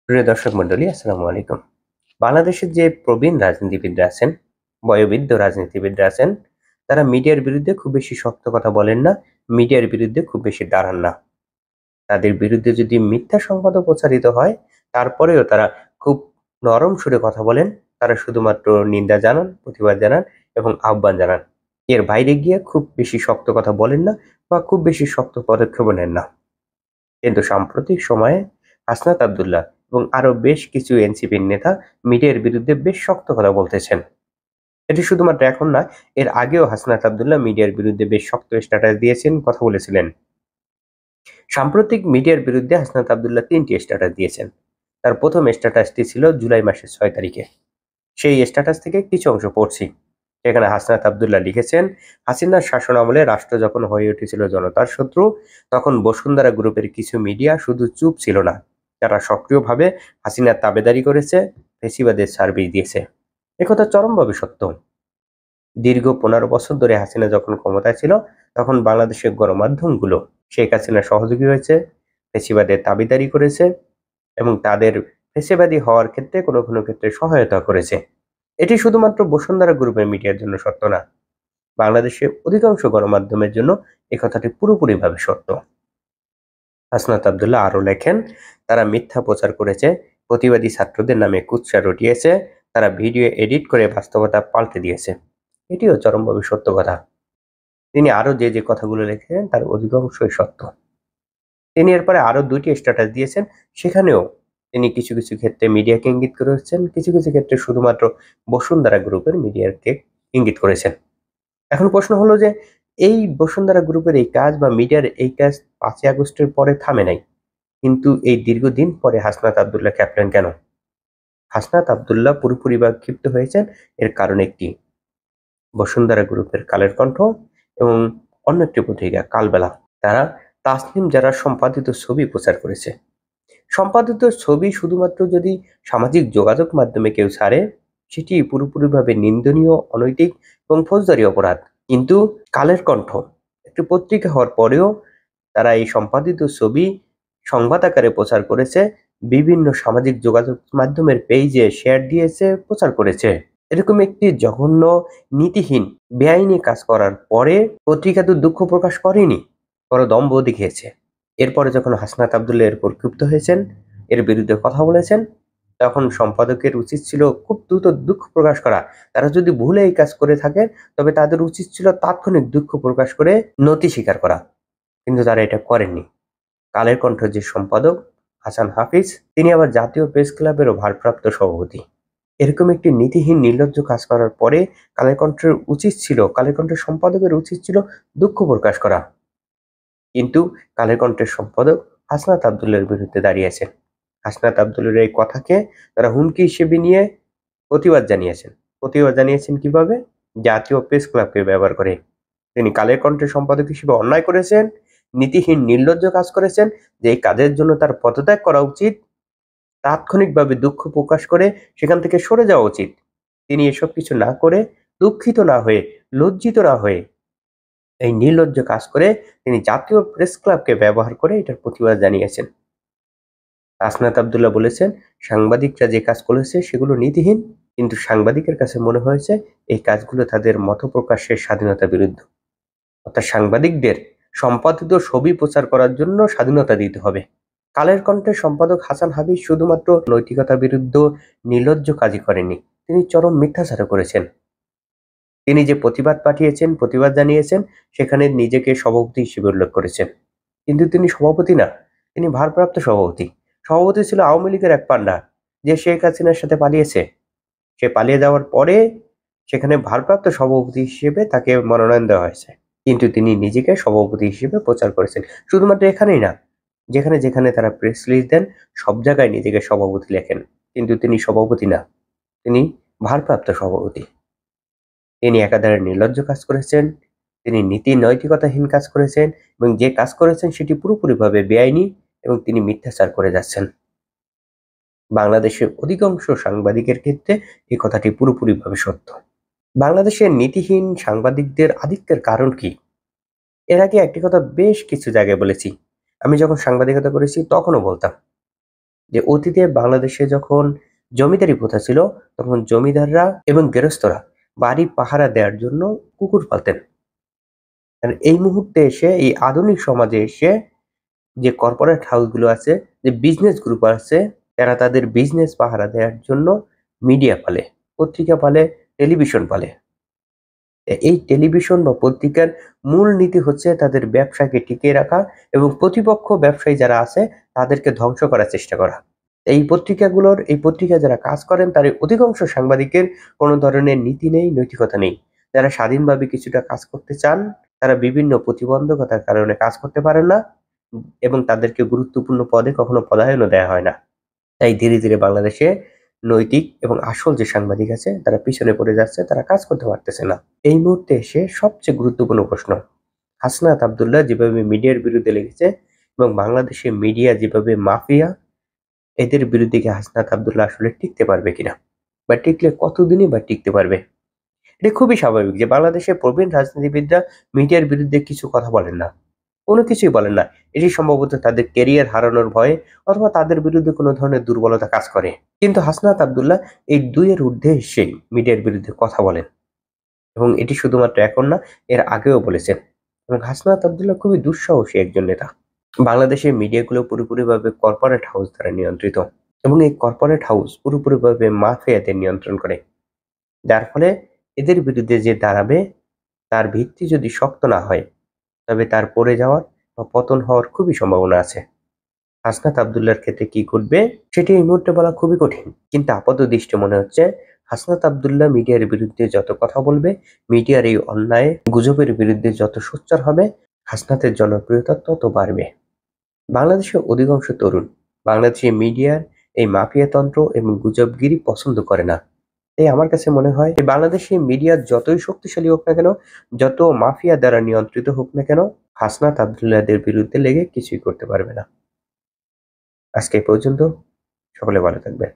প্রিয় দর্শক মন্ডলী, আসসালামু আলাইকুম। বাংলাদেশের যে প্রবীণ রাজনীতিবিদরা আছেন, বয়োবৃদ্ধ রাজনীতিবিদরা আছেন, তারা মিডিয়ার বিরুদ্ধে খুব বেশি শক্ত কথা বলেন না, মিডিয়ার বিরুদ্ধে খুব বেশি দাঁড়ান না। তাদের বিরুদ্ধে যদি মিথ্যা সংবাদও প্রচারিত হয়, তারপরেও তারা খুব নরম সুরে কথা বলেন। তারা শুধুমাত্র নিন্দা জানান, প্রতিবাদ জানান এবং আহ্বান জানান। এর বাইরে গিয়ে খুব বেশি শক্ত কথা বলেন না বা খুব বেশি শক্ত পদক্ষেপও নেন না। কিন্তু সাম্প্রতিক সময়ে হাসনাত আব্দুল্লাহ এবং আরো বেশ কিছু এনসিপির নেতা মিডিয়ার বিরুদ্ধে বেশ শক্ত কথা বলতেছেন। এটি শুধুমাত্র এখন না, এর আগেও হাসনাত আব্দুল্লাহ মিডিয়ার বিরুদ্ধে বেশ শক্ত স্ট্যাটাস দিয়েছেন, কথা বলেছিলেন। সাম্প্রতিক মিডিয়ার বিরুদ্ধে হাসনাত আব্দুল্লাহ ৩টি স্ট্যাটাস দিয়েছেন। তার প্রথম স্ট্যাটাসটি ছিল জুলাই মাসের ৬ তারিখে। সেই স্ট্যাটাস থেকে কিছু অংশ পড়ছি। সেখানে হাসনাত আব্দুল্লাহ লিখেছেন, হাসিনার শাসন আমলে রাষ্ট্র যখন হয়ে উঠেছিল জনতার শত্রু, তখন বসুন্ধরা গ্রুপের কিছু মিডিয়া শুধু চুপ ছিল না, তারা সক্রিয়ভাবে হাসিনার তাবেদারি করেছে, ফেসিবাদের সার্ভিস দিয়েছে। একথা চরমভাবে সত্য। দীর্ঘ ১৫ বছর ধরে হাসিনা যখন ক্ষমতায় ছিল, তখন বাংলাদেশের গণমাধ্যমগুলো শেখ হাসিনার সহযোগী হয়েছে, ফেসিবাদের তাবেদারি করেছে এবং তাদের ফেসিবাদী হওয়ার ক্ষেত্রে কোনো কোনো ক্ষেত্রে সহায়তা করেছে। এটি শুধুমাত্র বসুন্ধরা গ্রুপের মিডিয়ার জন্য সত্য না, বাংলাদেশের অধিকাংশ গণমাধ্যমের জন্য এ কথাটি পুরোপুরিভাবে সত্য। হাসনাত আব্দুল্লাহ আরও লেখেন, তারা মিথ্যা প্রচার করেছে, প্রতিবাদী ছাত্রদের নামে কুৎসা রটিয়েছে, তারা ভিডিও এডিট করে বাস্তবতা পাল্টে দিয়েছে। এটিও চরমভাবে সত্য কথা। তিনি আরও যে কথাগুলো লিখেছেন তার অধিকাংশই সত্য। তিনি এরপরে আরও ২টি স্ট্যাটাস দিয়েছেন, সেখানেও তিনি কিছু কিছু ক্ষেত্রে মিডিয়াকে ইঙ্গিত করেছেন, কিছু কিছু ক্ষেত্রে শুধুমাত্র বসুন্ধরা গ্রুপের মিডিয়াকে ইঙ্গিত করেছেন। এখন প্রশ্ন হলো যে, এই বসুন্ধরা গ্রুপের এই কাজ বা মিডিয়ার এই কাজ ৫ই আগস্টের পরে থামে নাই, কিন্তু এই দীর্ঘদিন পরে হাসনাত আব্দুল্লাহ ক্যাপ্টেন কেন? হাসনাত আব্দুল্লাহ পুরোপুরিভাবে ক্ষিপ্ত হয়েছেন। এর কারণ একটি, বসুন্ধরা গ্রুপের কালের কণ্ঠ এবং অন্য একটি পত্রিকা কালবেলা, তারা তাসনিম যারা সম্পাদিত ছবি প্রচার করেছে। সম্পাদিত ছবি শুধুমাত্র যদি সামাজিক যোগাযোগ মাধ্যমে কেউ ছাড়ে, সেটি পুরোপুরিভাবে নিন্দনীয়, অনৈতিক এবং ফৌজদারি অপরাধ। কিন্তু কালের কণ্ঠ একটি পত্রিকা হওয়ার পরেও তারা এই সম্পাদিত ছবি সংবাদ আকারে প্রচার করেছে, বিভিন্ন সামাজিক যোগাযোগ মাধ্যমের পেজে শেয়ার দিয়েছে, প্রচার করেছে। এরকম একটি জঘন্য, নীতিহীন, বেআইনি কাজ করার পরে পত্রিকা তো দুঃখ প্রকাশ করেনি, বড় দম্ভ দেখিয়েছে। এরপরে যখন হাসনাত আব্দুল্লাহ এর ক্ষুব্ধ হয়েছেন, এর বিরুদ্ধে কথা বলেছেন, তখন সম্পাদকের উচিত ছিল খুব দ্রুত দুঃখ প্রকাশ করা। তারা যদি ভুলে এই কাজ করে থাকে, তবে তাদের উচিত ছিল তাৎক্ষণিক দুঃখ প্রকাশ করে নতি স্বীকার করা, কিন্তু তারা এটা করেননি। কালের কণ্ঠ যে সম্পাদক হাসান হাফিজ, তিনি আবার জাতীয় প্রেস ক্লাবেরও ভারপ্রাপ্ত সভাপতি। এরকম একটি নীতিহীন, নির্লজ্জ কাজ করার পরে কালের কণ্ঠের সম্পাদকের উচিত ছিল দুঃখ প্রকাশ করা, কিন্তু কালের কণ্ঠের সম্পাদক হাসনাত আব্দুল্লাহর বিরুদ্ধে দাঁড়িয়েছেন। হাসনাত আব্দুল্লাহর এই কথাকে তারা হুমকি হিসেবে নিয়ে প্রতিবাদ জানিয়েছেন কিভাবে? জাতীয় প্রেস ক্লাবকে ব্যবহার করে। তিনি কালের কণ্ঠের সম্পাদক হিসেবে অন্যায় করেছেন, নীতিহীন, নির্লজ্জ কাজ করেছেন, যে এই কাজের জন্য তার পদত্যাগ করা উচিত, তাৎক্ষণিকভাবে দুঃখ প্রকাশ করে সেখান থেকে সরে যাওয়া উচিত। তিনি এসব কিছু না করে, দুঃখিত না হয়ে, লজ্জিত না হয়ে এই নির্লজ্জ কাজ করে তিনি জাতীয় প্রেস ক্লাবকে ব্যবহার করে এটার প্রতিবাদ জানিয়েছেন। হাসনাত আব্দুল্লাহ বলেছেন, সাংবাদিকরা যে কাজ করেছে সেগুলো নীতিহীন, কিন্তু সাংবাদিকের কাছে মনে হয়েছে এই কাজগুলো তাদের মত প্রকাশের স্বাধীনতার বিরুদ্ধে। অর্থাৎ সাংবাদিকদের সম্পাদিত ছবি প্রচার করার জন্য স্বাধীনতা দিতে হবে। কালের কণ্ঠের সম্পাদক হাসান হাফিজ শুধুমাত্র নৈতিকতা বিরুদ্ধ নির্লজ্জ কাজই করেননি, তিনি চরম মিথ্যাচারও করেছেন। তিনি যে প্রতিবাদ জানিয়েছেন, সেখানে নিজেকে সভাপতি হিসেবে উল্লেখ করেছেন, কিন্তু তিনি সভাপতি না, তিনি ভারপ্রাপ্ত সভাপতি। সভাপতি ছিল আওয়ামী লীগের এক পান্ডা, যে শেখ হাসিনার সাথে পালিয়েছে। সে পালিয়ে যাওয়ার পরে সেখানে ভারপ্রাপ্ত সভাপতি হিসেবে তাকে মনোনয়ন দেওয়া হয়েছে, কিন্তু তিনি নিজেকে সভাপতি হিসেবে প্রচার করেছেন। শুধুমাত্র এখানেই না, যেখানে যেখানে তারা প্রেস রিলিজ দেন, সব জায়গায় নিজেকে সভাপতি লেখেন, কিন্তু তিনি সভাপতি না, তিনি ভারপ্রাপ্ত সভাপতি। তিনি একাধারে নির্লজ্জ কাজ করেছেন, তিনি নীতি নৈতিকতাহীন কাজ করেছেন, এবং যে কাজ করেছেন সেটি পুরোপুরিভাবে বেআইনি, এবং তিনি মিথ্যাচার করে যাচ্ছেন। বাংলাদেশের অধিকাংশ সাংবাদিকের ক্ষেত্রে এই কথাটি পুরোপুরিভাবে সত্য। বাংলাদেশের নীতিহীন সাংবাদিকদের আধিক্যের কারণ কি? এর আগে একটি কথা বেশ কিছু জায়গায় বলেছি, আমি যখন সাংবাদিকতা করেছি তখনও বলতাম, যে অতীতে বাংলাদেশে যখন জমিদারি প্রথা ছিল, তখন জমিদাররা এবং গেরস্তরা বাড়ি পাহারা দেওয়ার জন্য কুকুর পালতেন। আর এই মুহূর্তে এসে, এই আধুনিক সমাজে এসে, যে কর্পোরেট হাউসগুলো আছে, যে বিজনেস গ্রুপ আছে, তারা তাদের বিজনেস পাহারা দেওয়ার জন্য মিডিয়া পালে, পত্রিকা পালে, টেলিভিশন পালে। এই টেলিভিশন বা পত্রিকার মূল নীতি হচ্ছে তাদের ব্যবসাকে টিকিয়ে রাখা এবং প্রতিপক্ষ ব্যবসায়ী যারা আছে তাদেরকে ধ্বংস করার চেষ্টা করা। এই পত্রিকা যারা কাজ করেন তার অধিকাংশ সাংবাদিকের কোনো ধরনের নীতি নেই, নৈতিকতা নেই। যারা স্বাধীনভাবে কিছুটা কাজ করতে চান, তারা বিভিন্ন প্রতিবন্ধকতার কারণে কাজ করতে পারেন না এবং তাদেরকে গুরুত্বপূর্ণ পদে কখনো পদায়নও দেওয়া হয় না। তাই ধীরে ধীরে বাংলাদেশে নৈতিক এবং আসল যে সাংবাদিক আছে তারা পিছনে পড়ে যাচ্ছে, তারা কাজ করতে পারতেছে না। এই মুহূর্তে এসে সবচেয়ে গুরুত্বপূর্ণ প্রশ্ন, হাসনাত আব্দুল্লাহ যেভাবে মিডিয়ার বিরুদ্ধে লেগেছে এবং বাংলাদেশে মিডিয়া যেভাবে মাফিয়া, এদের বিরুদ্ধে কি হাসনাত আব্দুল্লাহ আসলে টিকতে পারবে কিনা, বা টিকলে কতদিনই বা টিকতে পারবে? এটা খুবই স্বাভাবিক যে বাংলাদেশের প্রবীণ রাজনীতিবিদরা মিডিয়ার বিরুদ্ধে কিছু কথা বলেন না, কোনো কিছুই বলেন না। এটি সম্ভবত তাদের ক্যারিয়ার হারানোর ভয়ে অথবা তাদের বিরুদ্ধে কোনো ধরনের দুর্বলতা কাজ করে। কিন্তু হাসনাত আব্দুল্লাহ এই দুইয়ের ঊর্ধ্বে এসেই মিডিয়ার বিরুদ্ধে কথা বলেন এবং এটি শুধুমাত্র এখন না, এর আগেও বলেছেন। এবং হাসনাত আব্দুল্লাহ খুবই দুঃসাহসী একজন নেতা। বাংলাদেশের মিডিয়াগুলো পুরোপুরিভাবে কর্পোরেট হাউস দ্বারা নিয়ন্ত্রিত এবং এই কর্পোরেট হাউস পুরোপুরিভাবে মাফিয়াদের নিয়ন্ত্রণ করে, যার ফলে এদের বিরুদ্ধে যে দাঁড়াবে তার ভিত্তি যদি শক্ত না হয়, তবে তার পড়ে যাওয়ার বা পতন হওয়ার খুবই সম্ভাবনা আছে। হাসনাত আব্দুল্লাহর ক্ষেত্রে কি ঘটবে সেটি এই মুহূর্তে বলা খুবই কঠিন, কিন্তু আপাত দৃষ্টি মনে হচ্ছে হাসনাত আব্দুল্লাহ মিডিয়ার বিরুদ্ধে যত কথা বলবে, মিডিয়ার এই অন্যায় গুজবের বিরুদ্ধে যত সোচ্চার হবে, হাসনাতের জনপ্রিয়তা তত বাড়বে। বাংলাদেশের অধিকাংশ তরুণ বাংলাদেশের মিডিয়ার এই মাফিয়াতন্ত্র এবং গুজবগিরি পছন্দ করে না। তাই আমার কাছে মনে হয় এই বাংলাদেশের মিডিয়া যতই শক্তিশালী হোক না কেন, যত মাফিয়া দ্বারা নিয়ন্ত্রিত হোক না কেন, হাসনাত আব্দুল্লাহদের বিরুদ্ধে লেগে কিছুই করতে পারবে না। আজকে এই পর্যন্ত। সকলে ভালো থাকবেন।